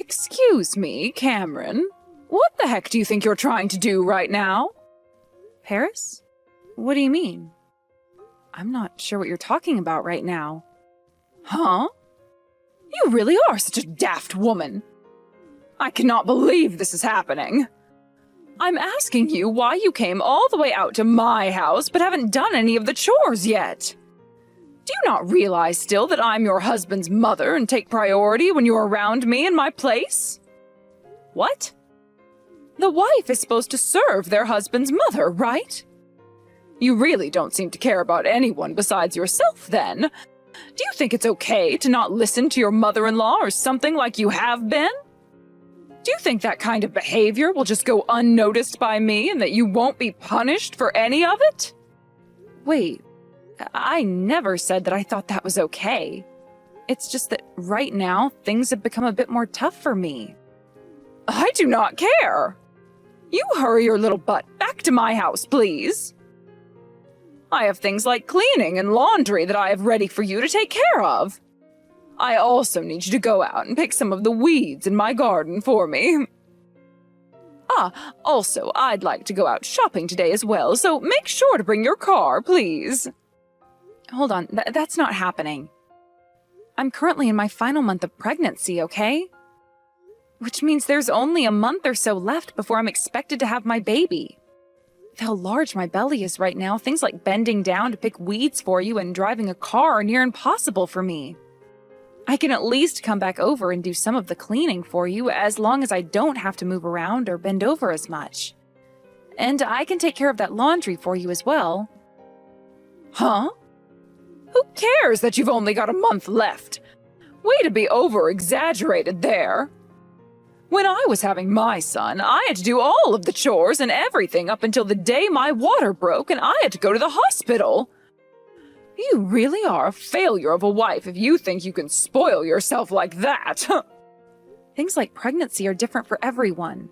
Excuse me, Cameron. What the heck do you think you're trying to do right now? Paris? What do you mean? I'm not sure what you're talking about right now. Huh? You really are such a daft woman. I cannot believe this is happening. I'm asking you why you came all the way out to my house but haven't done any of the chores yet. Do you not realize still that I'm your husband's mother and take priority when you're around me in my place? What? The wife is supposed to serve their husband's mother, right? You really don't seem to care about anyone besides yourself, then. Do you think it's okay to not listen to your mother-in-law or something like you have been? Do you think that kind of behavior will just go unnoticed by me and that you won't be punished for any of it? Wait, I never said that I thought that was okay. It's just that right now, things have become a bit more tough for me. I do not care. You hurry your little butt back to my house, please. I have things like cleaning and laundry that I have ready for you to take care of. I also need you to go out and pick some of the weeds in my garden for me. Also, I'd like to go out shopping today as well, so make sure to bring your car, please. Hold on, that's not happening. I'm currently in my final month of pregnancy, okay? Which means there's only a month or so left before I'm expected to have my baby. With how large my belly is right now, things like bending down to pick weeds for you and driving a car are near impossible for me. I can at least come back over and do some of the cleaning for you as long as I don't have to move around or bend over as much. And I can take care of that laundry for you as well. Huh? Who cares that you've only got a month left? Way to be over-exaggerated there. When I was having my son, I had to do all of the chores and everything up until the day my water broke and I had to go to the hospital. You really are a failure of a wife if you think you can spoil yourself like that. Things like pregnancy are different for everyone.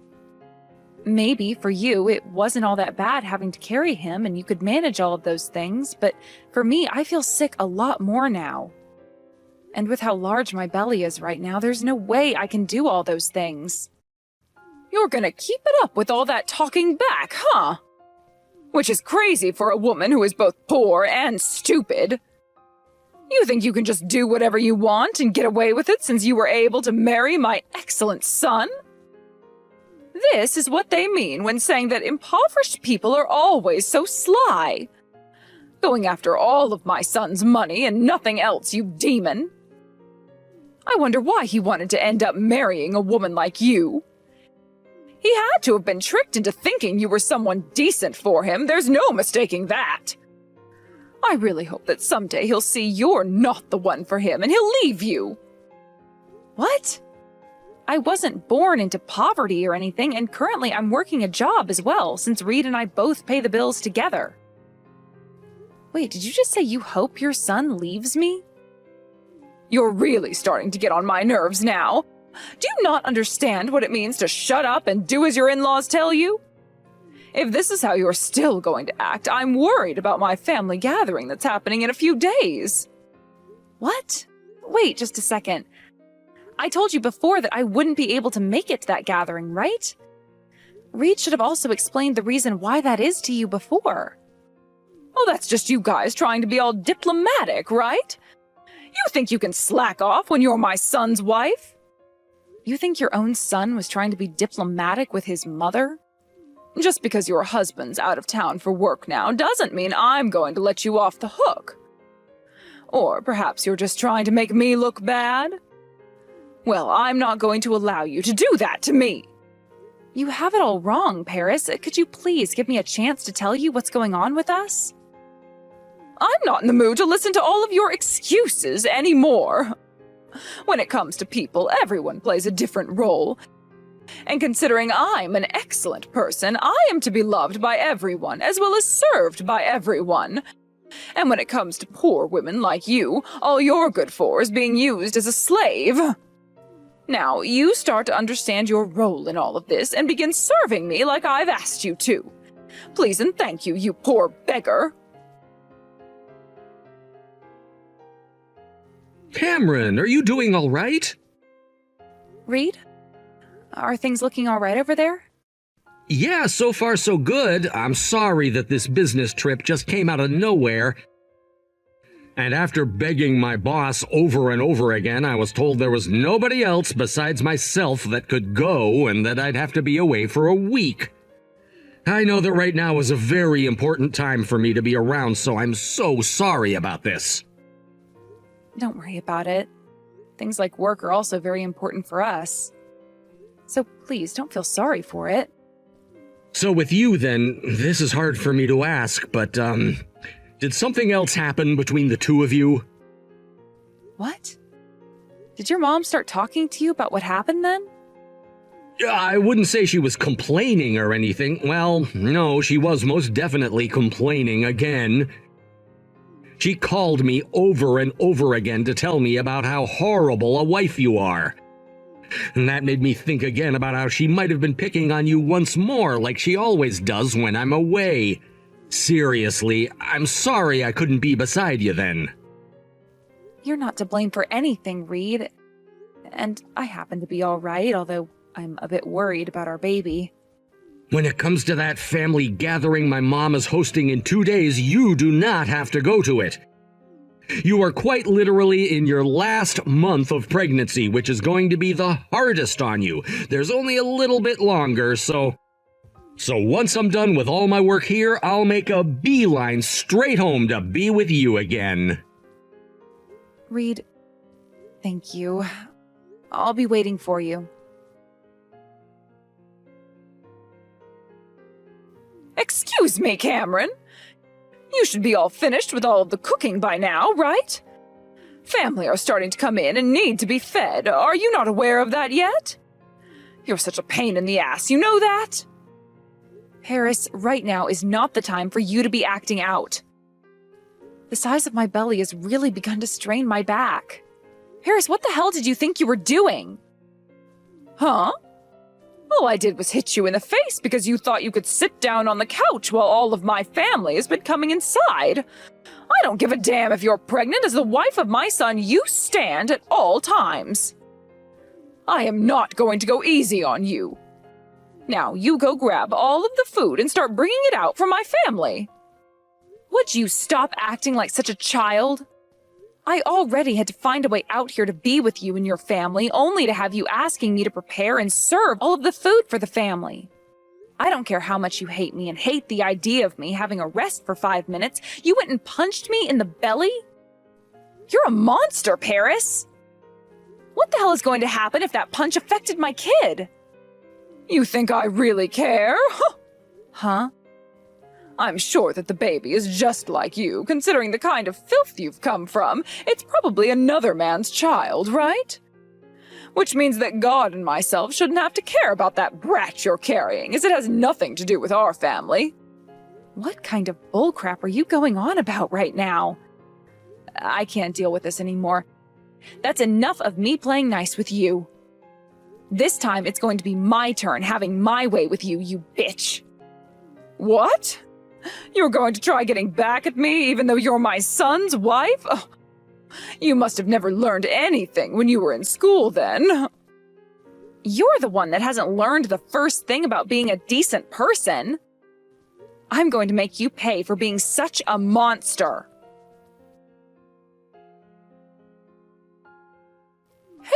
Maybe for you, it wasn't all that bad having to carry him and you could manage all of those things, but for me, I feel sick a lot more now. And with how large my belly is right now, there's no way I can do all those things. You're gonna keep it up with all that talking back, huh? Which is crazy for a woman who is both poor and stupid. You think you can just do whatever you want and get away with it since you were able to marry my excellent son? This is what they mean when saying that impoverished people are always so sly. Going after all of my son's money and nothing else, you demon. I wonder why he wanted to end up marrying a woman like you. He had to have been tricked into thinking you were someone decent for him. There's no mistaking that. I really hope that someday he'll see you're not the one for him and he'll leave you. What? I wasn't born into poverty or anything, and currently I'm working a job as well, since Reed and I both pay the bills together. Wait, did you just say you hope your son leaves me? You're really starting to get on my nerves now. Do you not understand what it means to shut up and do as your in-laws tell you? If this is how you're still going to act, I'm worried about my family gathering that's happening in a few days. What? Wait just a second. I told you before that I wouldn't be able to make it to that gathering, right? Reed should have also explained the reason why that is to you before. Well, that's just you guys trying to be all diplomatic, right? You think you can slack off when you're my son's wife? You think your own son was trying to be diplomatic with his mother? Just because your husband's out of town for work now doesn't mean I'm going to let you off the hook. Or perhaps you're just trying to make me look bad? Well, I'm not going to allow you to do that to me. You have it all wrong, Paris. Could you please give me a chance to tell you what's going on with us? I'm not in the mood to listen to all of your excuses anymore. When it comes to people, everyone plays a different role. And considering I'm an excellent person, I am to be loved by everyone, as well as served by everyone. And when it comes to poor women like you, all you're good for is being used as a slave. Now, you start to understand your role in all of this and begin serving me like I've asked you to. Please and thank you, you poor beggar. Cameron, are you doing all right? Reed, Are things looking all right over there? Yeah, so far so good. I'm sorry that this business trip just came out of nowhere. And after begging my boss over and over again, I was told there was nobody else besides myself that could go and that I'd have to be away for a week. I know that right now is a very important time for me to be around, so I'm so sorry about this. Don't worry about it. Things like work are also very important for us. So please don't feel sorry for it. So with you then, this is hard for me to ask, but did something else happen between the two of you? What? Did your mom start talking to you about what happened then? I wouldn't say she was complaining or anything. Well, no, she was most definitely complaining again. She called me over and over again to tell me about how horrible a wife you are. And that made me think again about how she might have been picking on you once more like she always does when I'm away. Seriously, I'm sorry I couldn't be beside you then. You're not to blame for anything, Reed. And I happen to be all right, although I'm a bit worried about our baby. When it comes to that family gathering my mom is hosting in 2 days, you do not have to go to it. You are quite literally in your last month of pregnancy, which is going to be the hardest on you. There's only a little bit longer, so once I'm done with all my work here, I'll make a beeline straight home to be with you again. Reed, thank you. I'll be waiting for you. Excuse me, Cameron. You should be all finished with all of the cooking by now, right? Family are starting to come in and need to be fed. Are you not aware of that yet? You're such a pain in the ass, you know that? Paris, right now is not the time for you to be acting out. The size of my belly has really begun to strain my back. Paris, what the hell did you think you were doing? Huh? All I did was hit you in the face because you thought you could sit down on the couch while all of my family has been coming inside. I don't give a damn if you're pregnant. As the wife of my son, you stand at all times. I am not going to go easy on you. Now, you go grab all of the food and start bringing it out for my family. Would you stop acting like such a child? I already had to find a way out here to be with you and your family, only to have you asking me to prepare and serve all of the food for the family. I don't care how much you hate me and hate the idea of me having a rest for 5 minutes. You went and punched me in the belly? You're a monster, Paris. What the hell is going to happen if that punch affected my kid? You think I really care? Huh? I'm sure that the baby is just like you, considering the kind of filth you've come from. It's probably another man's child, right? Which means that God and myself shouldn't have to care about that brat you're carrying, as it has nothing to do with our family. What kind of bullcrap are you going on about right now? I can't deal with this anymore. That's enough of me playing nice with you. This time it's going to be my turn having my way with you, you bitch. What? You're going to try getting back at me even though you're my son's wife? Oh, you must have never learned anything when you were in school then. You're the one that hasn't learned the first thing about being a decent person. I'm going to make you pay for being such a monster.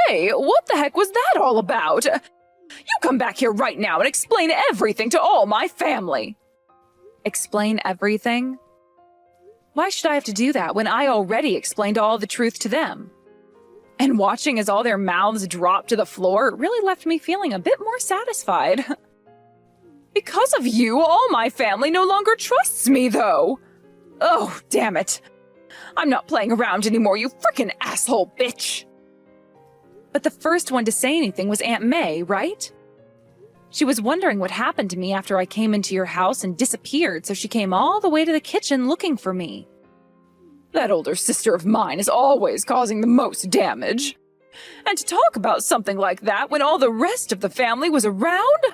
Hey, what the heck was that all about? You come back here right now and explain everything to all my family. Explain everything? Why should I have to do that when I already explained all the truth to them? And watching as all their mouths dropped to the floor really left me feeling a bit more satisfied. Because of you, all my family no longer trusts me, though. Oh, damn it. I'm not playing around anymore, you frickin' asshole bitch. But the first one to say anything was Aunt May, right? She was wondering what happened to me after I came into your house and disappeared, so she came all the way to the kitchen looking for me. That older sister of mine is always causing the most damage. And to talk about something like that when all the rest of the family was around?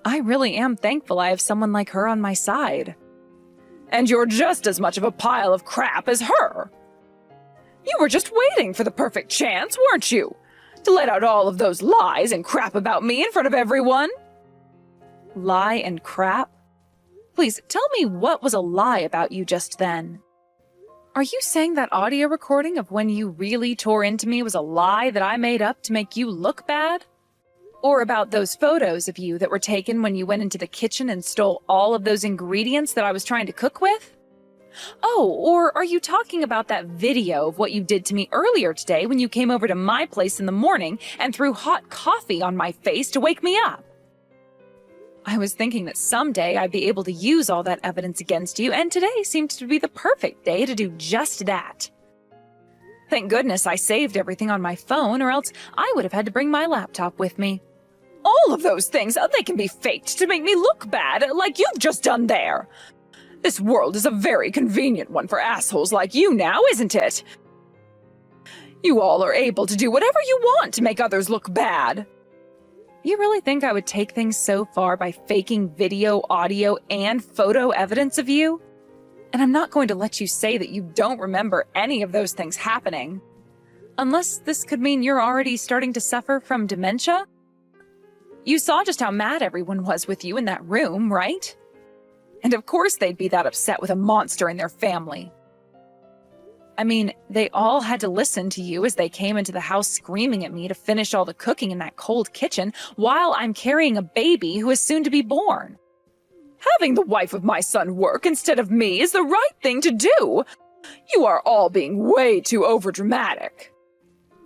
I really am thankful I have someone like her on my side. And you're just as much of a pile of crap as her. You were just waiting for the perfect chance, weren't you? To let out all of those lies and crap about me in front of everyone? Lie and crap? Please, tell me what was a lie about you just then. Are you saying that audio recording of when you really tore into me was a lie that I made up to make you look bad? Or about those photos of you that were taken when you went into the kitchen and stole all of those ingredients that I was trying to cook with? Oh, or are you talking about that video of what you did to me earlier today when you came over to my place in the morning and threw hot coffee on my face to wake me up? I was thinking that someday I'd be able to use all that evidence against you, and today seemed to be the perfect day to do just that. Thank goodness I saved everything on my phone, or else I would have had to bring my laptop with me. All of those things, they can be faked to make me look bad, like you've just done there. This world is a very convenient one for assholes like you now, isn't it? You all are able to do whatever you want to make others look bad. You really think I would take things so far by faking video, audio, and photo evidence of you? And I'm not going to let you say that you don't remember any of those things happening. Unless this could mean you're already starting to suffer from dementia? You saw just how mad everyone was with you in that room, right? And of course they'd be that upset with a monster in their family. I mean, they all had to listen to you as they came into the house screaming at me to finish all the cooking in that cold kitchen while I'm carrying a baby who is soon to be born. Having the wife of my son work instead of me is the right thing to do. You are all being way too overdramatic.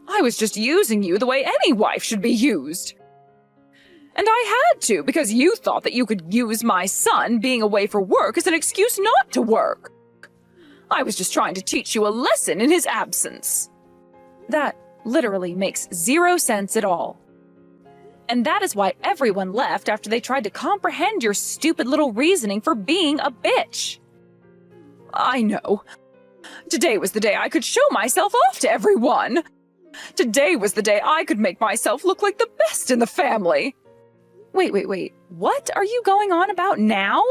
I was just using you the way any wife should be used. And I had to because you thought that you could use my son being away for work as an excuse not to work. I was just trying to teach you a lesson in his absence. That literally makes zero sense at all. And that is why everyone left after they tried to comprehend your stupid little reasoning for being a bitch. I know. Today was the day I could show myself off to everyone. Today was the day I could make myself look like the best in the family. Wait. What are you going on about now?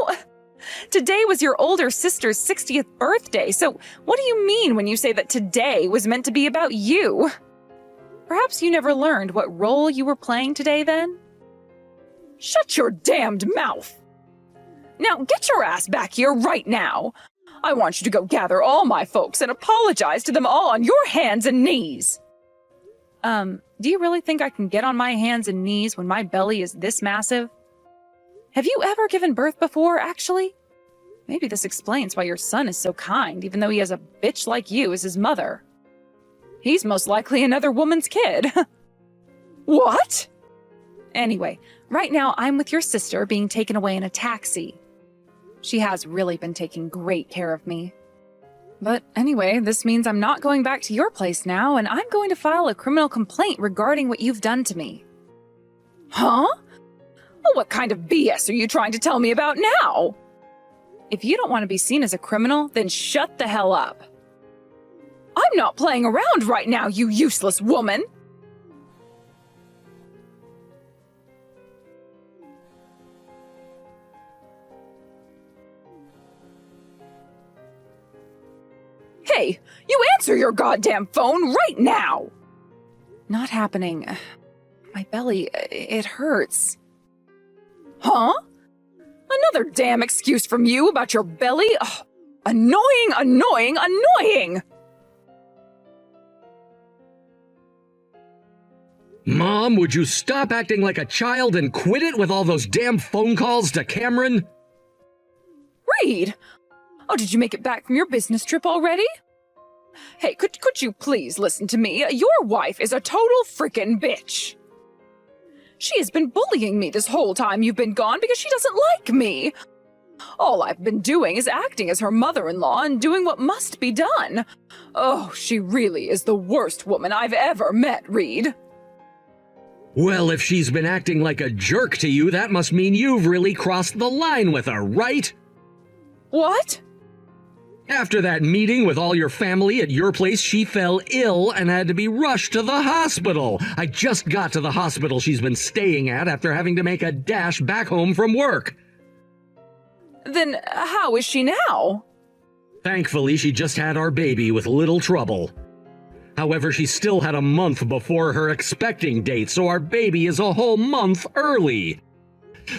Today was your older sister's 60th birthday, so what do you mean when you say that today was meant to be about you? Perhaps you never learned what role you were playing today then? Shut your damned mouth! Now get your ass back here right now! I want you to go gather all my folks and apologize to them all on your hands and knees! Do you really think I can get on my hands and knees when my belly is this massive? Have you ever given birth before, actually? Maybe this explains why your son is so kind, even though he has a bitch like you as his mother. He's most likely another woman's kid. What? Anyway, right now I'm with your sister being taken away in a taxi. She has really been taking great care of me. But anyway, this means I'm not going back to your place now, and I'm going to file a criminal complaint regarding what you've done to me. Huh? Well, what kind of BS are you trying to tell me about now? If you don't want to be seen as a criminal, then shut the hell up. I'm not playing around right now, you useless woman! Hey, you answer your goddamn phone right now! Not happening. My belly, it hurts. Huh? Another damn excuse from you about your belly? Ugh. Annoying! Mom, would you stop acting like a child and quit it with all those damn phone calls to Cameron? Reed! Oh, did you make it back from your business trip already? Hey, could you please listen to me? Your wife is a total frickin' bitch. She has been bullying me this whole time you've been gone because she doesn't like me. All I've been doing is acting as her mother-in-law and doing what must be done. Oh, she really is the worst woman I've ever met, Reed. Well, if she's been acting like a jerk to you, that must mean you've really crossed the line with her, right? What? After that meeting with all your family at your place, she fell ill and had to be rushed to the hospital. I just got to the hospital she's been staying at after having to make a dash back home from work. Then how is she now? Thankfully, she just had our baby with little trouble. However, she still had a month before her expecting date, so our baby is a whole month early.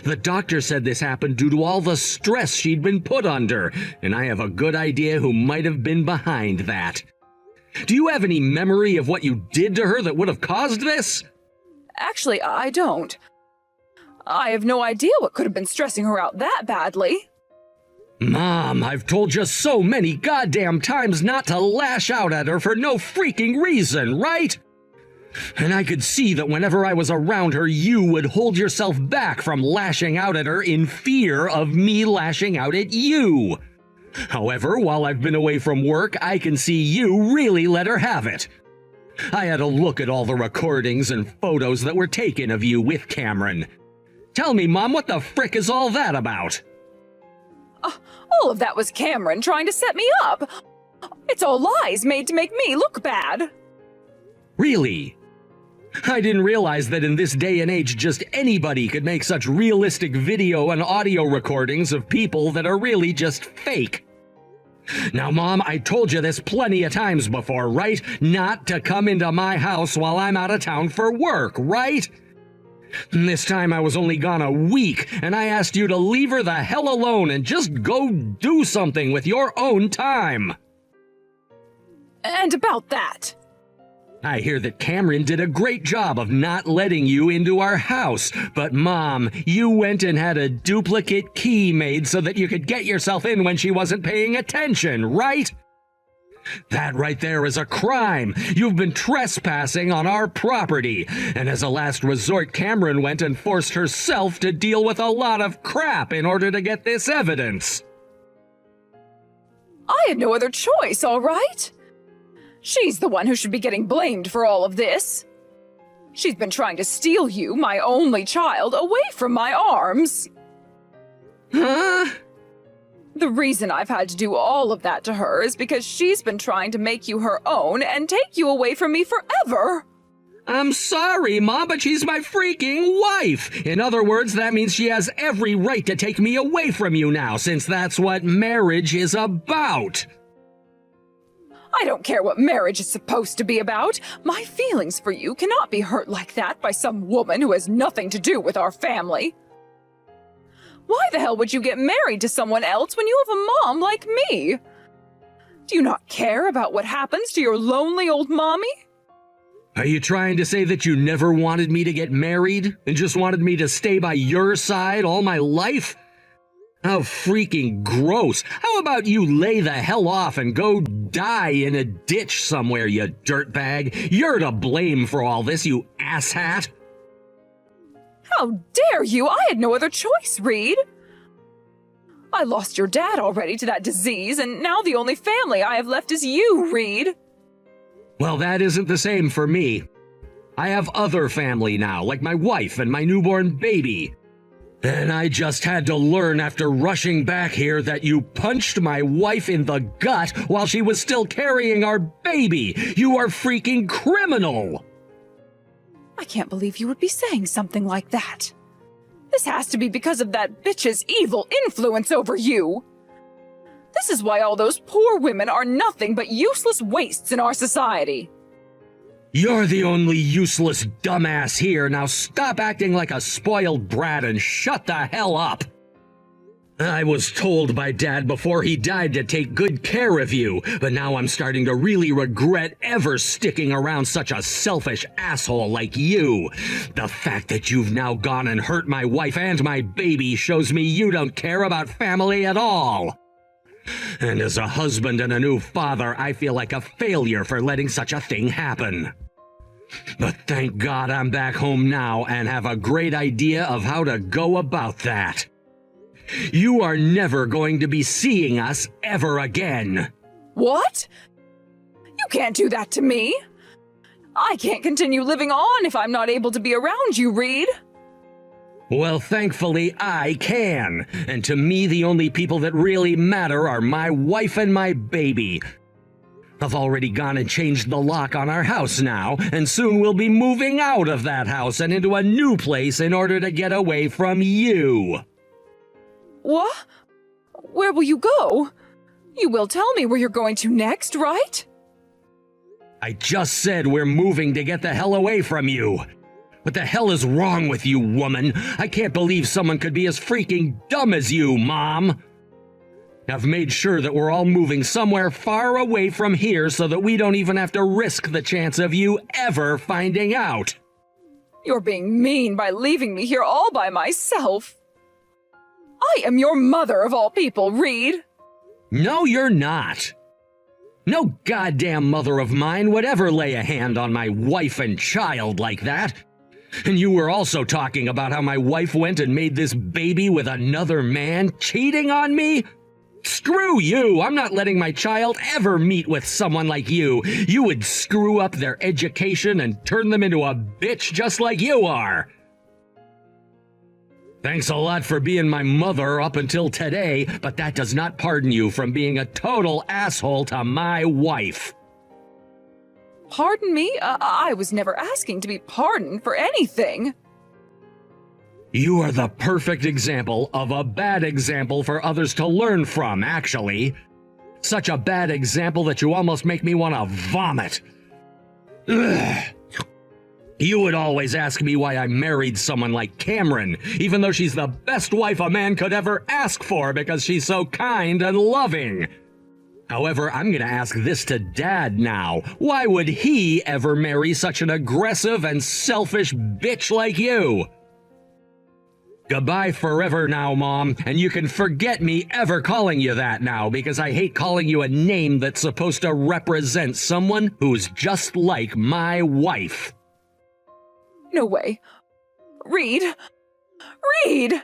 The doctor said this happened due to all the stress she'd been put under, and I have a good idea who might have been behind that. Do you have any memory of what you did to her that would have caused this? Actually, I don't. I have no idea what could have been stressing her out that badly. Mom, I've told you so many goddamn times not to lash out at her for no freaking reason, right? And I could see that whenever I was around her, you would hold yourself back from lashing out at her in fear of me lashing out at you. However, while I've been away from work, I can see you really let her have it. I had a look at all the recordings and photos that were taken of you with Cameron. Tell me, Mom, what the frick is all that about? All of that was Cameron trying to set me up. It's all lies made to make me look bad. Really? I didn't realize that in this day and age just anybody could make such realistic video and audio recordings of people that are really just fake. Now, Mom, I told you this plenty of times before, right? Not to come into my house while I'm out of town for work, right? This time I was only gone a week, and I asked you to leave her the hell alone and just go do something with your own time. And about that. I hear that Cameron did a great job of not letting you into our house, but Mom, you went and had a duplicate key made so that you could get yourself in when she wasn't paying attention, right? That right there is a crime. You've been trespassing on our property, and as a last resort, Cameron went and forced herself to deal with a lot of crap in order to get this evidence. I had no other choice, all right? She's the one who should be getting blamed for all of this. She's been trying to steal you, my only child, away from my arms. Huh? The reason I've had to do all of that to her is because she's been trying to make you her own and take you away from me forever. I'm sorry, Mom, but she's my freaking wife. In other words, that means she has every right to take me away from you now, since that's what marriage is about. I don't care what marriage is supposed to be about. My feelings for you cannot be hurt like that by some woman who has nothing to do with our family. Why the hell would you get married to someone else when you have a mom like me? Do you not care about what happens to your lonely old mommy? Are you trying to say that you never wanted me to get married and just wanted me to stay by your side all my life? How freaking gross. How about you lay the hell off and go die in a ditch somewhere, you dirtbag? You're to blame for all this, you asshat. How dare you! I had no other choice, Reed! I lost your dad already to that disease, and now the only family I have left is you, Reed! Well, that isn't the same for me. I have other family now, like my wife and my newborn baby. And I just had to learn after rushing back here that you punched my wife in the gut while she was still carrying our baby! You are freaking criminal! I can't believe you would be saying something like that. This has to be because of that bitch's evil influence over you. This is why all those poor women are nothing but useless wastes in our society. You're the only useless dumbass here. Now stop acting like a spoiled brat and shut the hell up. I was told by Dad before he died to take good care of you, but now I'm starting to really regret ever sticking around such a selfish asshole like you. The fact that you've now gone and hurt my wife and my baby shows me you don't care about family at all. And as a husband and a new father, I feel like a failure for letting such a thing happen. But thank God I'm back home now and have a great idea of how to go about that. You are never going to be seeing us ever again. What? You can't do that to me. I can't continue living on if I'm not able to be around you, Reed. Well, thankfully, I can. And to me, the only people that really matter are my wife and my baby. I've already gone and changed the lock on our house now, and soon we'll be moving out of that house and into a new place in order to get away from you. What? Where will you go? You will tell me where you're going to next, right? I just said we're moving to get the hell away from you. What the hell is wrong with you, woman? I can't believe someone could be as freaking dumb as you, Mom. I've made sure that we're all moving somewhere far away from here so that we don't even have to risk the chance of you ever finding out. You're being mean by leaving me here all by myself. I am your mother of all people, Reed. No, you're not. No goddamn mother of mine would ever lay a hand on my wife and child like that. And you were also talking about how my wife went and made this baby with another man, cheating on me? Screw you! I'm not letting my child ever meet with someone like you. You would screw up their education and turn them into a bitch just like you are. Thanks a lot for being my mother up until today, but that does not pardon you from being a total asshole to my wife. Pardon me? I was never asking to be pardoned for anything. You are the perfect example of a bad example for others to learn from, actually. Such a bad example that you almost make me want to vomit. Ugh. You would always ask me why I married someone like Cameron, even though she's the best wife a man could ever ask for because she's so kind and loving. However, I'm gonna ask this to Dad now. Why would he ever marry such an aggressive and selfish bitch like you? Goodbye forever now, Mom, and you can forget me ever calling you that now because I hate calling you a name that's supposed to represent someone who's just like my wife. No way. Reed! Reed!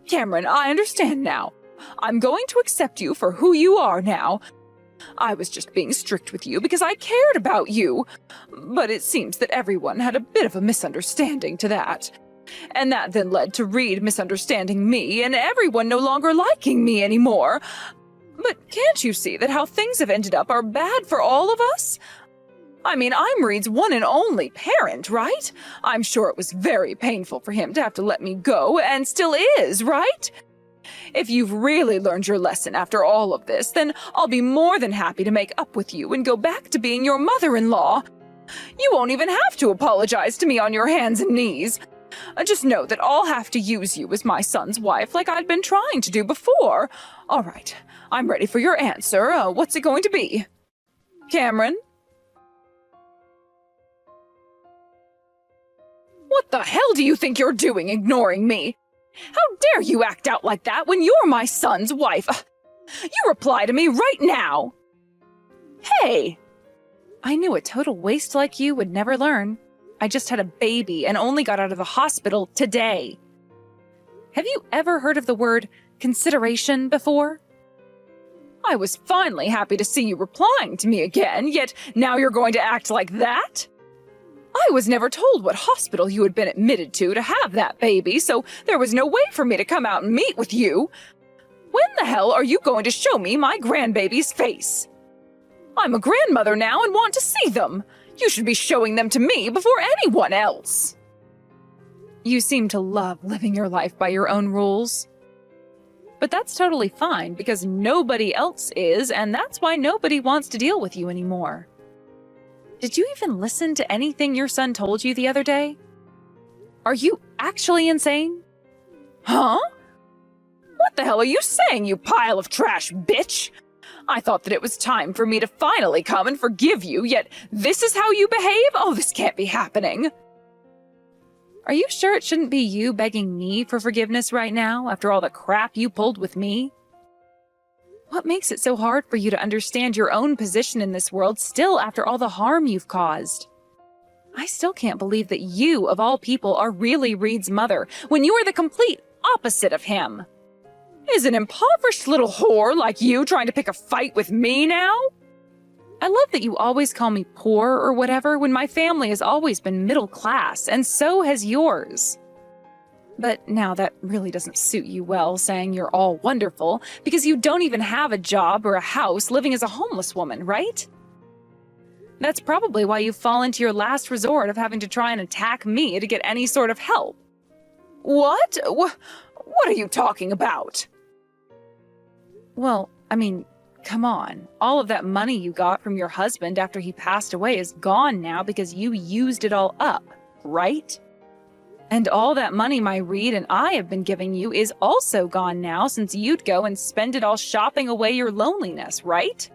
Cameron, I understand now. I'm going to accept you for who you are now. I was just being strict with you because I cared about you. But it seems that everyone had a bit of a misunderstanding to that. And that then led to Reed misunderstanding me and everyone no longer liking me anymore. But can't you see that how things have ended up are bad for all of us? I mean, I'm Reed's one and only parent, right? I'm sure it was very painful for him to have to let me go, and still is, right? If you've really learned your lesson after all of this, then I'll be more than happy to make up with you and go back to being your mother-in-law. You won't even have to apologize to me on your hands and knees. Just know that I'll have to use you as my son's wife like I'd been trying to do before. All right, I'm ready for your answer. What's it going to be? Cameron? What the hell do you think you're doing, ignoring me? How dare you act out like that when you're my son's wife? You reply to me right now. Hey! I knew a total waste like you would never learn. I just had a baby and only got out of the hospital today. Have you ever heard of the word consideration before? I was finally happy to see you replying to me again, yet now you're going to act like that? I was never told what hospital you had been admitted to have that baby, so there was no way for me to come out and meet with you. When the hell are you going to show me my grandbaby's face? I'm a grandmother now and want to see them. You should be showing them to me before anyone else. You seem to love living your life by your own rules. But that's totally fine because nobody else is, and that's why nobody wants to deal with you anymore. Did you even listen to anything your son told you the other day? Are you actually insane? Huh? What the hell are you saying, you pile of trash, bitch? I thought that it was time for me to finally come and forgive you, yet this is how you behave? Oh, this can't be happening. Are you sure it shouldn't be you begging me for forgiveness right now after all the crap you pulled with me? What makes it so hard for you to understand your own position in this world still after all the harm you've caused? I still can't believe that you, of all people, are really Reed's mother when you are the complete opposite of him. Is an impoverished little whore like you trying to pick a fight with me now? I love that you always call me poor or whatever when my family has always been middle class, and so has yours. But now that really doesn't suit you well, saying you're all wonderful, because you don't even have a job or a house living as a homeless woman, right? That's probably why you've fallen to your last resort of having to try and attack me to get any sort of help. What? What are you talking about? Well, I mean, Come on, all of that money you got from your husband after he passed away is gone now because you used it all up, right? And all that money my Reed and I have been giving you is also gone now since you'd go and spend it all shopping away your loneliness, right?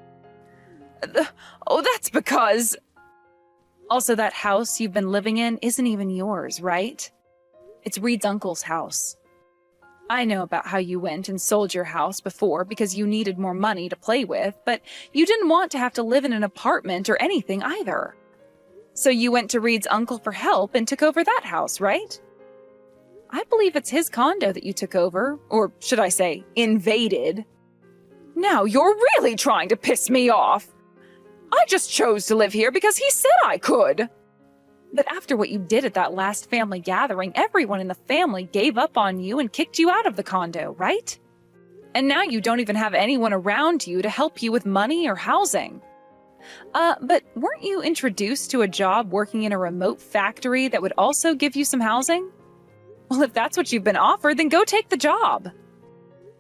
Oh, that's because... Also, that house you've been living in isn't even yours, right? It's Reed's uncle's house. I know about how you went and sold your house before because you needed more money to play with, but you didn't want to have to live in an apartment or anything either. So you went to Reed's uncle for help and took over that house, right? I believe it's his condo that you took over, or should I say, invaded. Now you're really trying to piss me off. I just chose to live here because he said I could. But after what you did at that last family gathering, everyone in the family gave up on you and kicked you out of the condo, right? And now you don't even have anyone around you to help you with money or housing. But weren't you introduced to a job working in a remote factory that would also give you some housing? Well, if that's what you've been offered, then go take the job.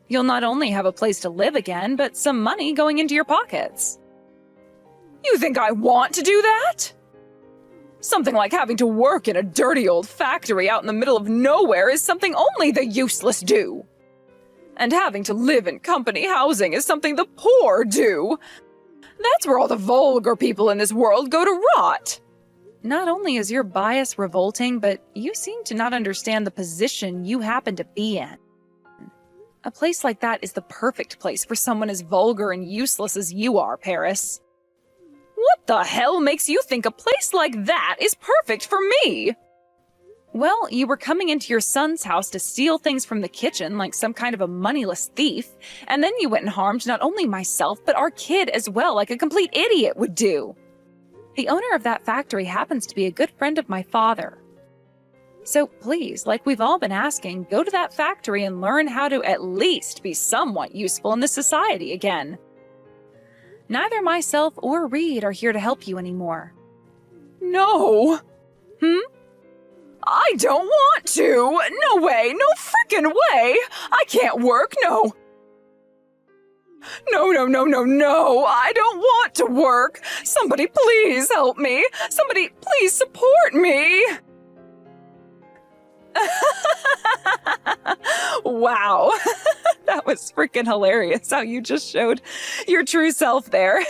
You'll not only have a place to live again, but some money going into your pockets. You think I want to do that? Something like having to work in a dirty old factory out in the middle of nowhere is something only the useless do. And having to live in company housing is something the poor do. That's where all the vulgar people in this world go to rot. Not only is your bias revolting, but you seem to not understand the position you happen to be in. A place like that is the perfect place for someone as vulgar and useless as you are, Paris. What the hell makes you think a place like that is perfect for me? Well, you were coming into your son's house to steal things from the kitchen like some kind of a moneyless thief, and then you went and harmed not only myself, but our kid as well, like a complete idiot would do. The owner of that factory happens to be a good friend of my father. So please, like we've all been asking, go to that factory and learn how to at least be somewhat useful in this society again. Neither myself or Reed are here to help you anymore. No. I don't want to. No way. No frickin' way. I can't work. No. No. I don't want to work. Somebody please help me. Somebody please support me. Wow. That was freaking hilarious how you just showed your true self there.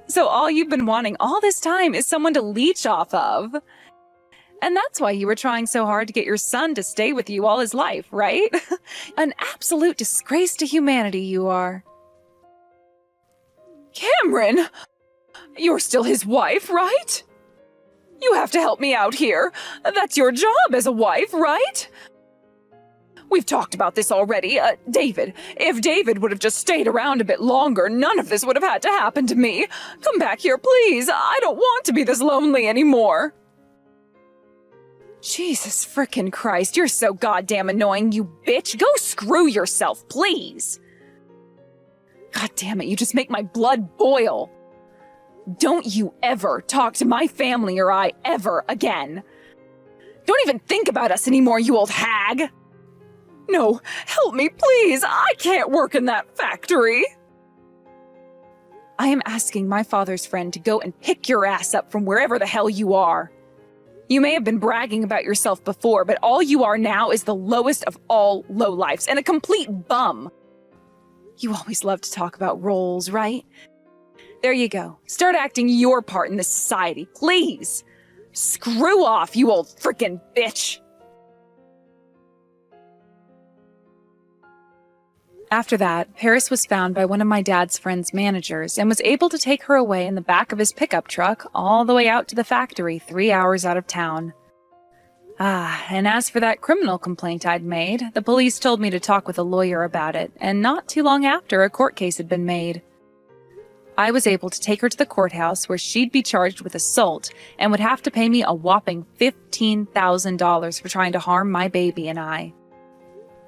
So all you've been wanting all this time is someone to leech off of. And that's why you were trying so hard to get your son to stay with you all his life, right? An absolute disgrace to humanity you are. Cameron! You're still his wife, right? You have to help me out here. That's your job as a wife, right? We've talked about this already. David, if David would have just stayed around a bit longer, none of this would have had to happen to me. Come back here, please. I don't want to be this lonely anymore. Jesus frickin' Christ, you're so goddamn annoying, you bitch. Go screw yourself, please. God damn it, you just make my blood boil. Don't you ever talk to my family or I ever again. Don't even think about us anymore, you old hag. No, help me, please. I can't work in that factory. I am asking my father's friend to go and pick your ass up from wherever the hell you are. You may have been bragging about yourself before, but all you are now is the lowest of all lowlifes and a complete bum. You always love to talk about roles, right? There you go. Start acting your part in this society, please. Screw off, you old frickin' bitch. After that, Paris was found by one of my dad's friend's managers and was able to take her away in the back of his pickup truck all the way out to the factory 3 hours out of town. And as for that criminal complaint I'd made, the police told me to talk with a lawyer about it, and not too long after a court case had been made. I was able to take her to the courthouse where she'd be charged with assault and would have to pay me a whopping $15,000 for trying to harm my baby and I.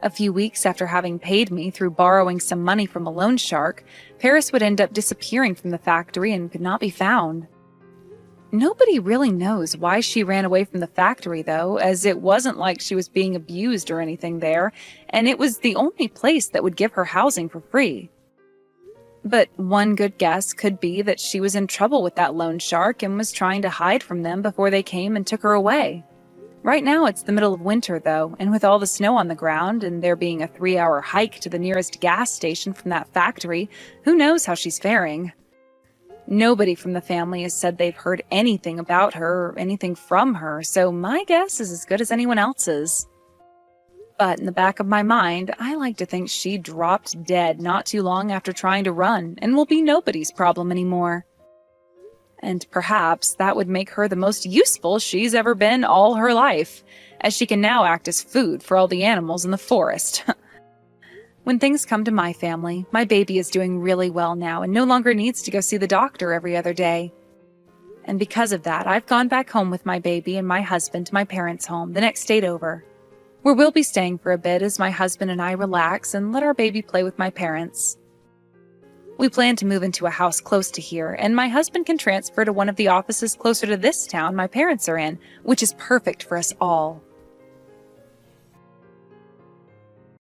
A few weeks after having paid me through borrowing some money from a loan shark, Paris would end up disappearing from the factory and could not be found. Nobody really knows why she ran away from the factory, though, as it wasn't like she was being abused or anything there, and it was the only place that would give her housing for free. But one good guess could be that she was in trouble with that loan shark and was trying to hide from them before they came and took her away. Right now it's the middle of winter, though, and with all the snow on the ground and there being a 3-hour hike to the nearest gas station from that factory, who knows how she's faring? Nobody from the family has said they've heard anything about her or anything from her, so my guess is as good as anyone else's. But in the back of my mind, I like to think she dropped dead not too long after trying to run and will be nobody's problem anymore. And perhaps that would make her the most useful she's ever been all her life, as she can now act as food for all the animals in the forest. When things come to my family, my baby is doing really well now and no longer needs to go see the doctor every other day. And because of that, I've gone back home with my baby and my husband to my parents' home, the next state over, where we'll be staying for a bit as my husband and I relax and let our baby play with my parents. We plan to move into a house close to here, and my husband can transfer to one of the offices closer to this town my parents are in, which is perfect for us all.